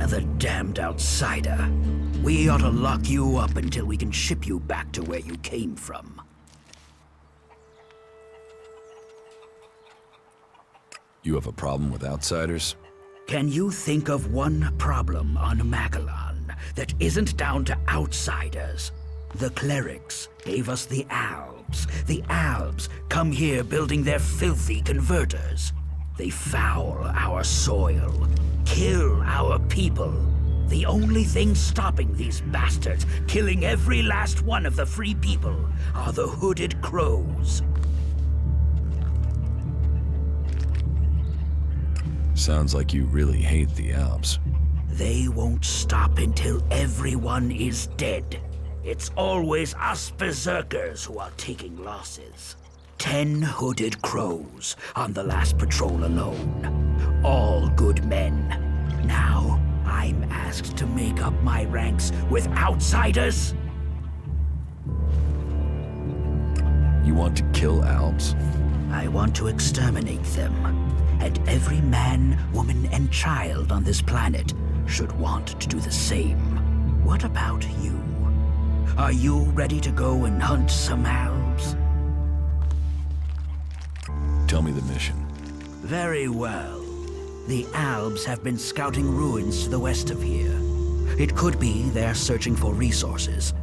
Another damned outsider. We ought to lock you up until we can ship you back to where you came from. You have a problem with outsiders? Can you think of one problem on Magellan that isn't down to outsiders? The clerics gave us the Albs. The Albs come here building their filthy converters. They foul our soil, kill our people. The only thing stopping these bastards killing every last one of the free people are the hooded crows. Sounds like you really hate the Albs. They won't stop until everyone is dead. It's always us berserkers who are taking losses. 10 hooded crows on the last patrol alone. All good men. Now, I'm asked to make up my ranks with outsiders? You want to kill Albs? I want to exterminate them. And every man, woman, and child on this planet should want to do the same. What about you? Are you ready to go and hunt some Albs? Tell me the mission. Very well. The Albs have been scouting ruins to the west of here. It could be they're searching for resources,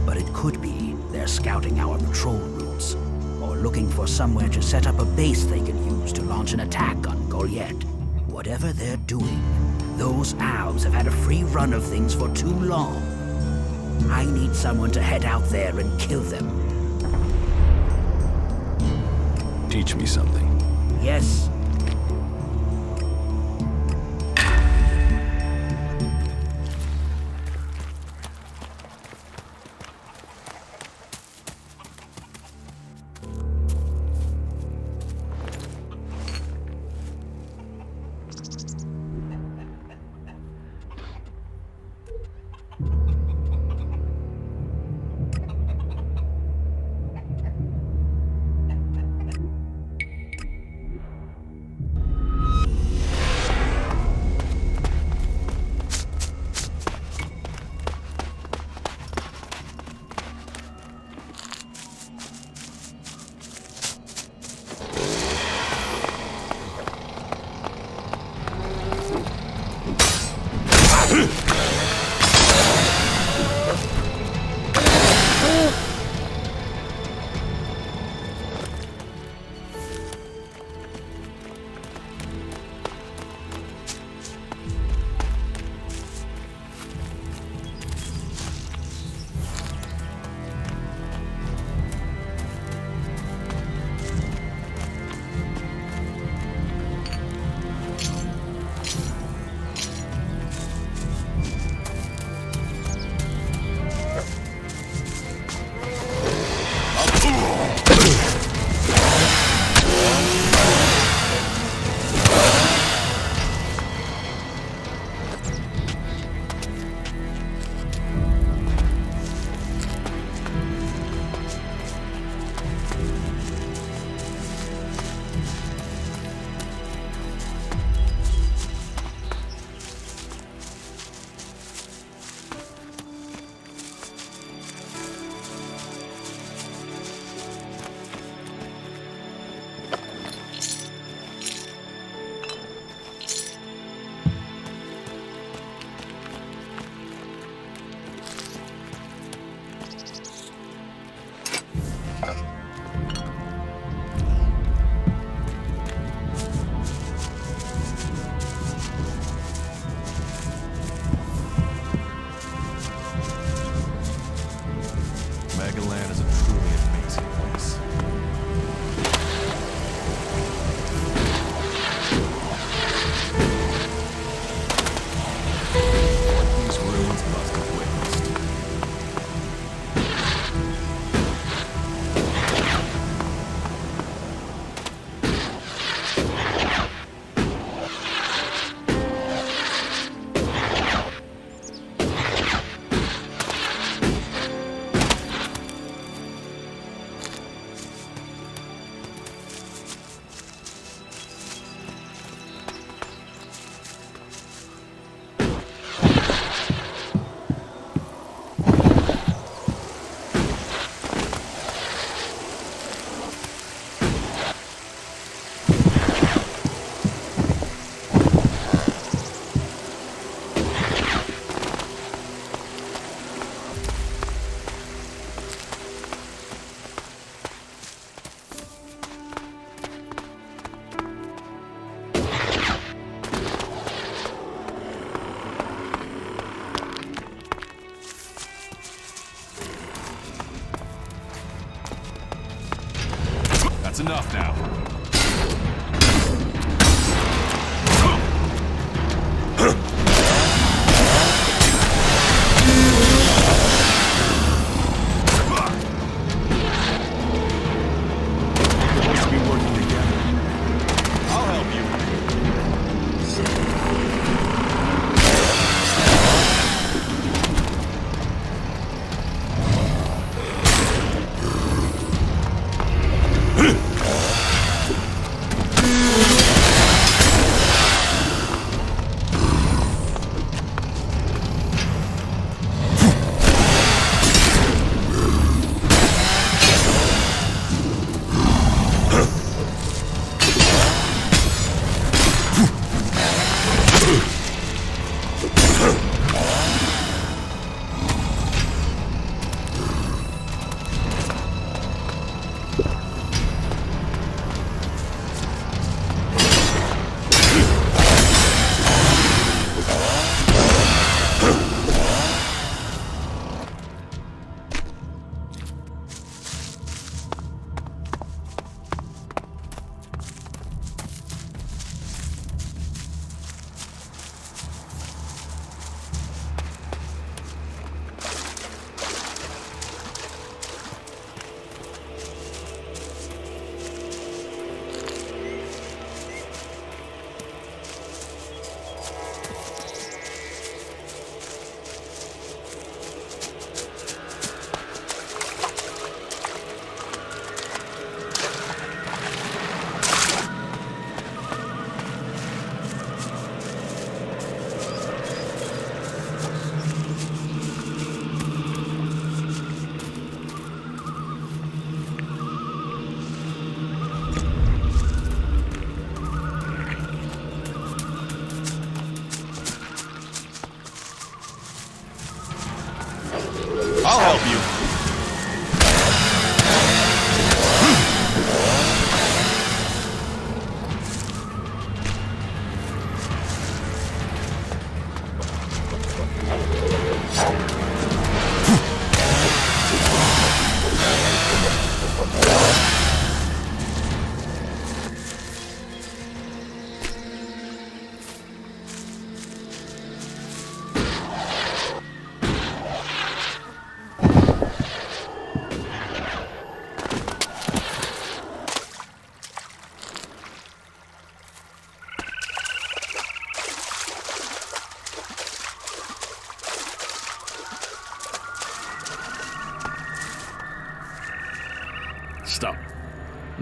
but it could be they're scouting our patrol routes, or looking for somewhere to set up a base they can use to launch an attack on Goliath. Whatever they're doing, those Albs have had a free run of things for too long. I need someone to head out there and kill them. Teach me something. Yes.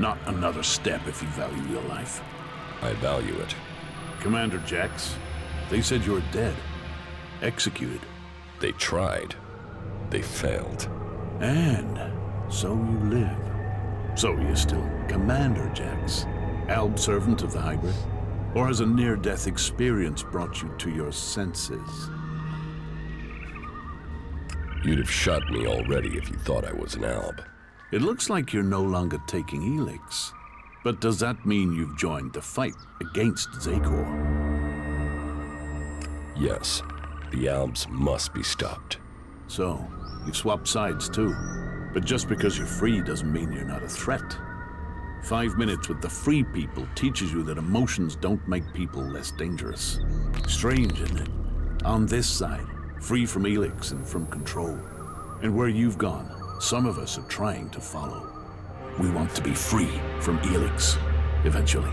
Not another step if you value your life. I value it. Commander Jax, they said you were dead. Executed. They tried. They failed. And so you live. So you're still Commander Jax, Albs servant of the hybrid? Or has a near-death experience brought you to your senses? You'd have shot me already if you thought I was an Alb. It looks like you're no longer taking Elex. But does that mean you've joined the fight against Zakor? Yes, the Albs must be stopped. So, you've swapped sides too. But just because you're free doesn't mean you're not a threat. 5 minutes with the free people teaches you that emotions don't make people less dangerous. Strange, isn't it? On this side, free from Elex and from control. And where you've gone, some of us are trying to follow. We want to be free from Elex, eventually.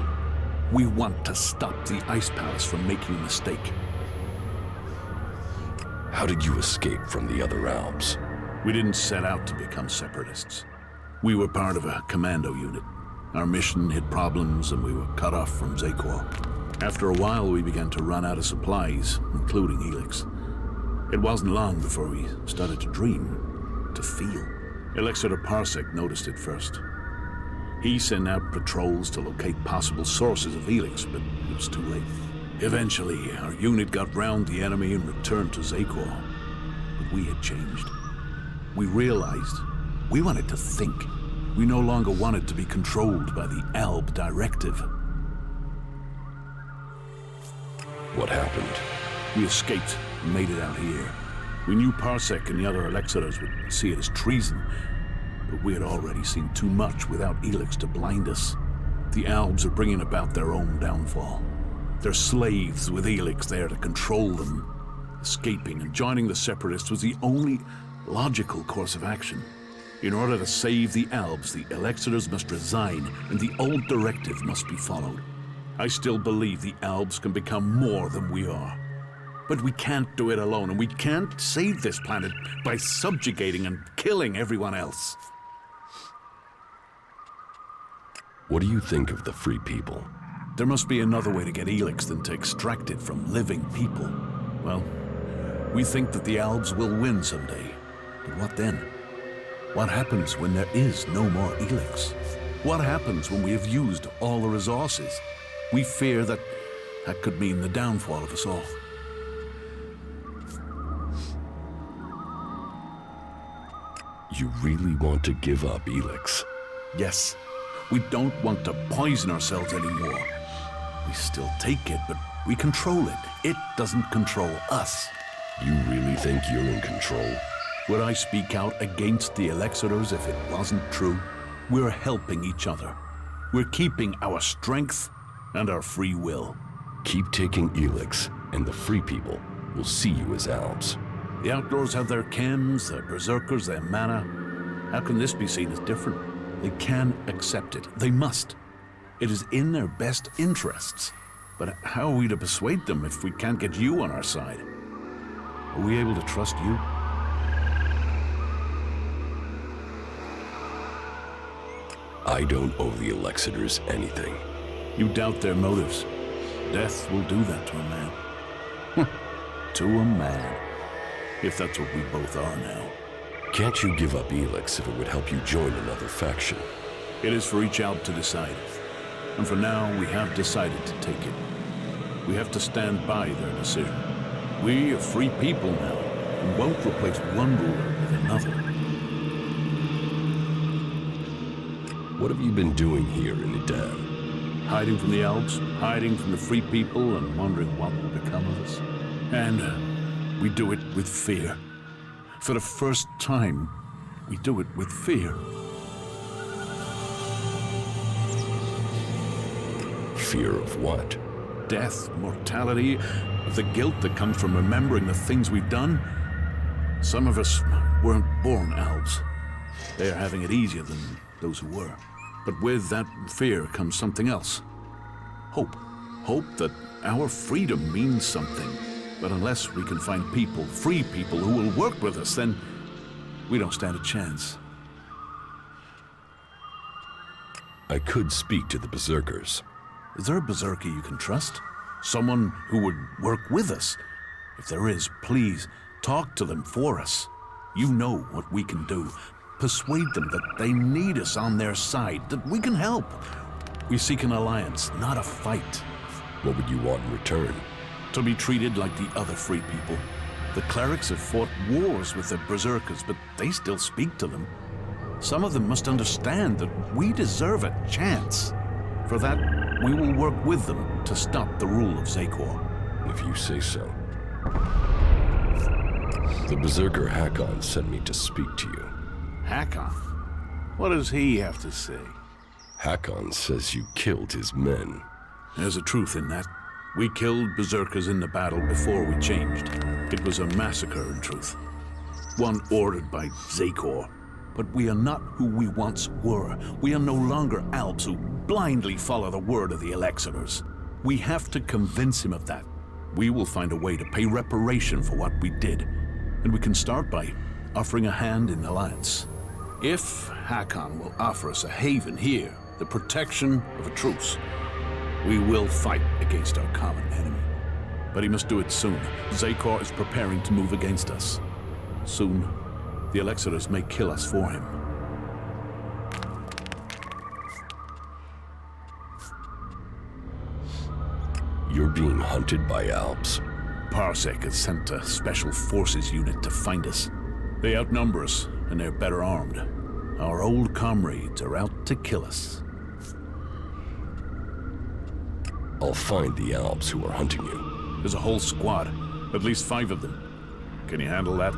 We want to stop the Ice Palace from making a mistake. How did you escape from the other Albs? We didn't set out to become separatists. We were part of a commando unit. Our mission hid problems and we were cut off from Zakor. After a while, we began to run out of supplies, including Elex. It wasn't long before we started to dream, to feel. Elex Parsec noticed it first. He sent out patrols to locate possible sources of Elex, but it was too late. Eventually, our unit got round the enemy and returned to Zakor. But we had changed. We realized we wanted to think. We no longer wanted to be controlled by the Alb directive. What happened? We escaped and made it out here. We knew Parsec and the other Elexitors would see it as treason, but we had already seen too much without Elex to blind us. The Albs are bringing about their own downfall. They're slaves with Elex there to control them. Escaping and joining the Separatists was the only logical course of action. In order to save the Albs, the Elexitors must resign, and the old directive must be followed. I still believe the Albs can become more than we are. But we can't do it alone, and we can't save this planet by subjugating and killing everyone else. What do you think of the free people? There must be another way to get Elex than to extract it from living people. Well, we think that the Albs will win someday. But what then? What happens when there is no more Elex? What happens when we have used all the resources? We fear that that could mean the downfall of us all. You really want to give up Elex? Yes. We don't want to poison ourselves anymore. We still take it, but we control it. It doesn't control us. You really think you're in control? Would I speak out against the Elexitors if it wasn't true? We're helping each other. We're keeping our strength and our free will. Keep taking Elex, and the free people will see you as Albs. The Outlaws have their chems, their berserkers, their mana. How can this be seen as different? They can accept it. They must. It is in their best interests. But how are we to persuade them if we can't get you on our side? Are we able to trust you? I don't owe the Elexitors anything. You doubt their motives. Death will do that to a man. To a man. If that's what we both are now. Can't you give up Elex if it would help you join another faction? It is for each Alb to decide. And for now, we have decided to take it. We have to stand by their decision. We are free people now, and won't replace one ruler with another. What have you been doing here in Edan? Hiding from the Albs, hiding from the free people, and wondering what will become of us. And we do it with fear. For the first time, we do it with fear. Fear of what? Death, mortality, of the guilt that comes from remembering the things we've done. Some of us weren't born Albs. They are having it easier than those who were. But with that fear comes something else. Hope. Hope that our freedom means something. But unless we can find people, free people, who will work with us, then we don't stand a chance. I could speak to the Berserkers. Is there a Berserker you can trust? Someone who would work with us? If there is, please, talk to them for us. You know what we can do. Persuade them that they need us on their side, that we can help. We seek an alliance, not a fight. What would you want in return? To be treated like the other free people. The clerics have fought wars with the Berserkers, but they still speak to them. Some of them must understand that we deserve a chance. For that, we will work with them to stop the rule of Zakor. If you say so. The Berserker Hakon sent me to speak to you. Hakon? What does he have to say? Hakon says you killed his men. There's a truth in that. We killed Berserkers in the battle before we changed. It was a massacre, in truth. One ordered by Zakor. But we are not who we once were. We are no longer Albs who blindly follow the word of the Elexitors. We have to convince him of that. We will find a way to pay reparation for what we did. And we can start by offering a hand in the alliance. If Hakon will offer us a haven here, the protection of a truce, we will fight against our common enemy. But he must do it soon. Zakor is preparing to move against us. Soon, the Elexitors may kill us for him. You're being hunted by Albs. Parsec has sent a special forces unit to find us. They outnumber us, and they're better armed. Our old comrades are out to kill us. I'll find the Albs who are hunting you. There's a whole squad, at least 5 of them. Can you handle that?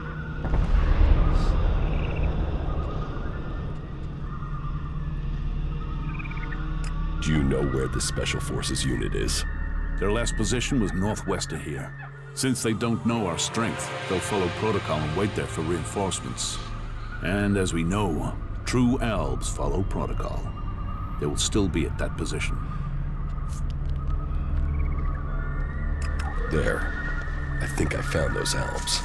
Do you know where the Special Forces unit is? Their last position was northwest of here. Since they don't know our strength, they'll follow protocol and wait there for reinforcements. And as we know, true Albs follow protocol. They will still be at that position. There. I think I found those Albs.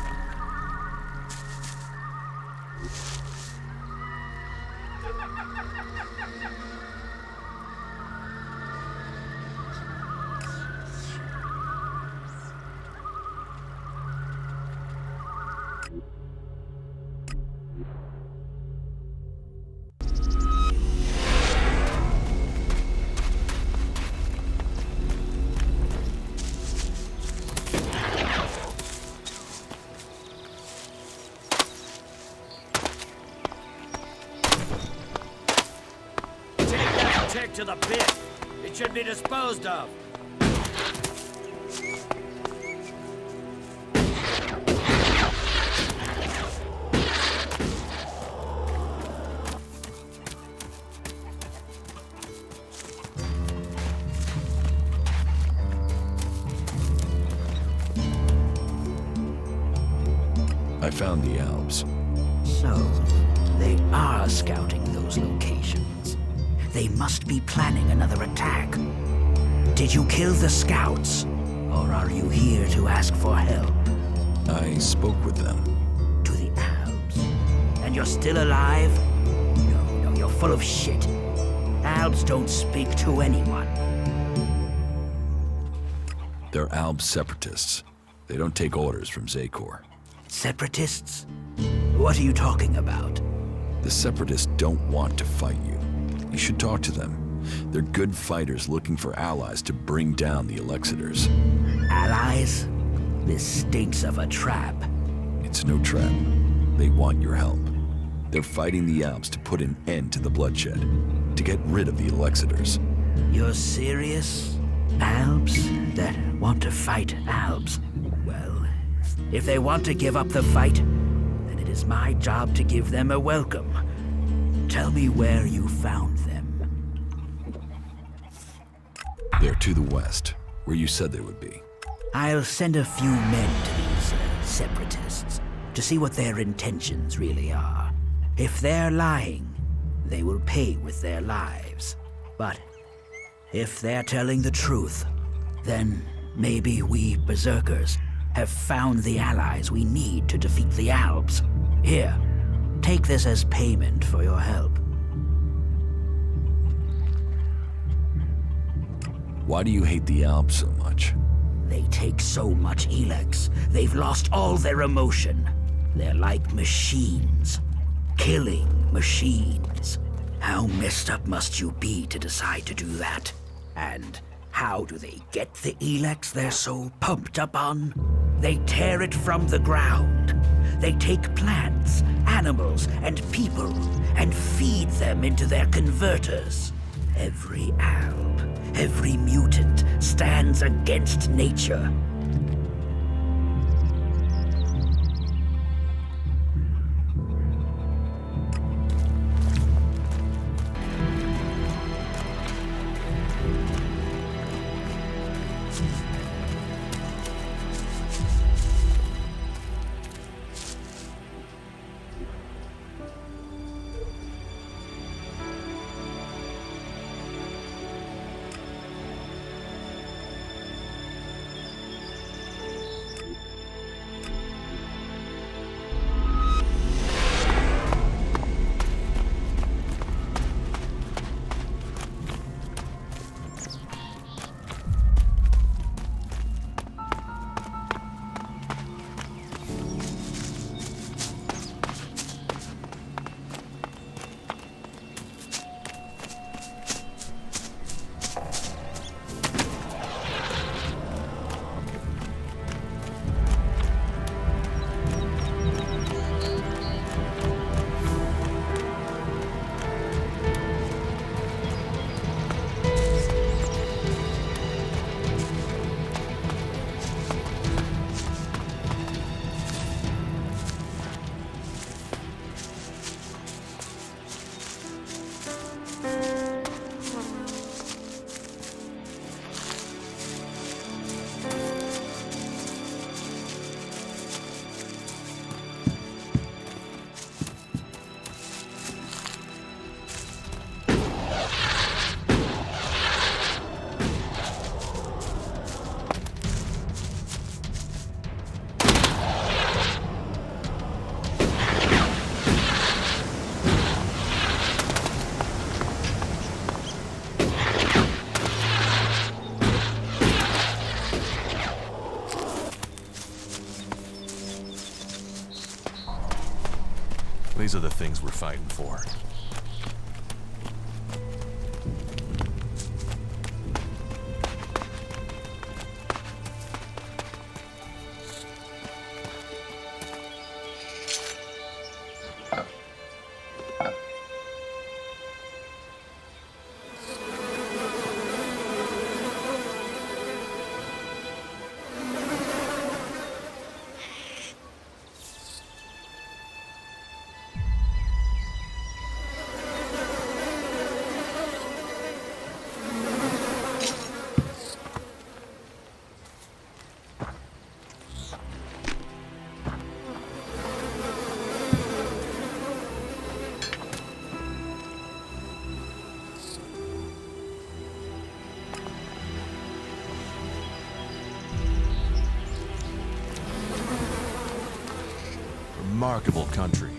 To the pit. It should be disposed of. I found the Albs. So, they are scouting those locations. They must be planning another attack. Did you kill the scouts? Or are you here to ask for help? I spoke with them. To the Albs? And you're still alive? No, you're full of shit. Albs don't speak to anyone. They're Albs separatists. They don't take orders from Zakor. Separatists? What are you talking about? The separatists don't want to fight you. You should talk to them. They're good fighters looking for allies to bring down the Elexitors. Allies? This stinks of a trap. It's no trap. They want your help. They're fighting the Albs to put an end to the bloodshed, to get rid of the Elexitors. You're serious? Albs that want to fight Albs? Well, if they want to give up the fight, then it is my job to give them a welcome. Tell me where you found them. They're to the west, where you said they would be. I'll send a few men to these separatists to see what their intentions really are. If they're lying, they will pay with their lives. But if they're telling the truth, then maybe we Berserkers have found the allies we need to defeat the Albs. Here, take this as payment for your help. Why do you hate the Albs so much? They take so much Elex, they've lost all their emotion. They're like machines. Killing machines. How messed up must you be to decide to do that? And how do they get the Elex they're so pumped up on? They tear it from the ground. They take plants, animals, and people, and feed them into their converters. Every Alb, every mutant stands against nature. These are the things we're fighting for. Remarkable country.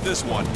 at this one.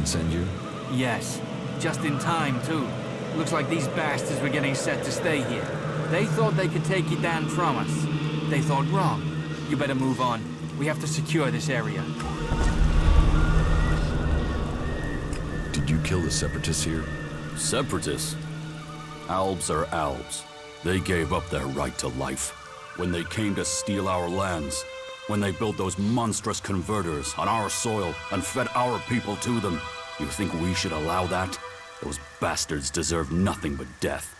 Send you? Yes. Just in time, too. Looks like these bastards were getting set to stay here. They thought they could take you down from us. They thought wrong. You better move on. We have to secure this area. Did you kill the separatists here? Separatists? Albs are Albs. They gave up their right to life. When they came to steal our lands. When they built those monstrous converters on our soil and fed our people to them. You think we should allow that? Those bastards deserve nothing but death.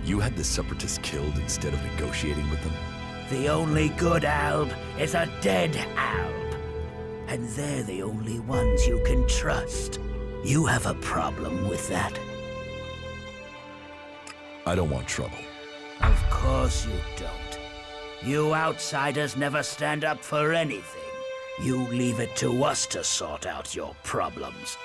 You had the separatists killed instead of negotiating with them? The only good Alb is a dead Alb. and they're the only ones you can trust. You have a problem with that? I don't want trouble. Of course you don't. You outsiders never stand up for anything. You leave it to us to sort out your problems.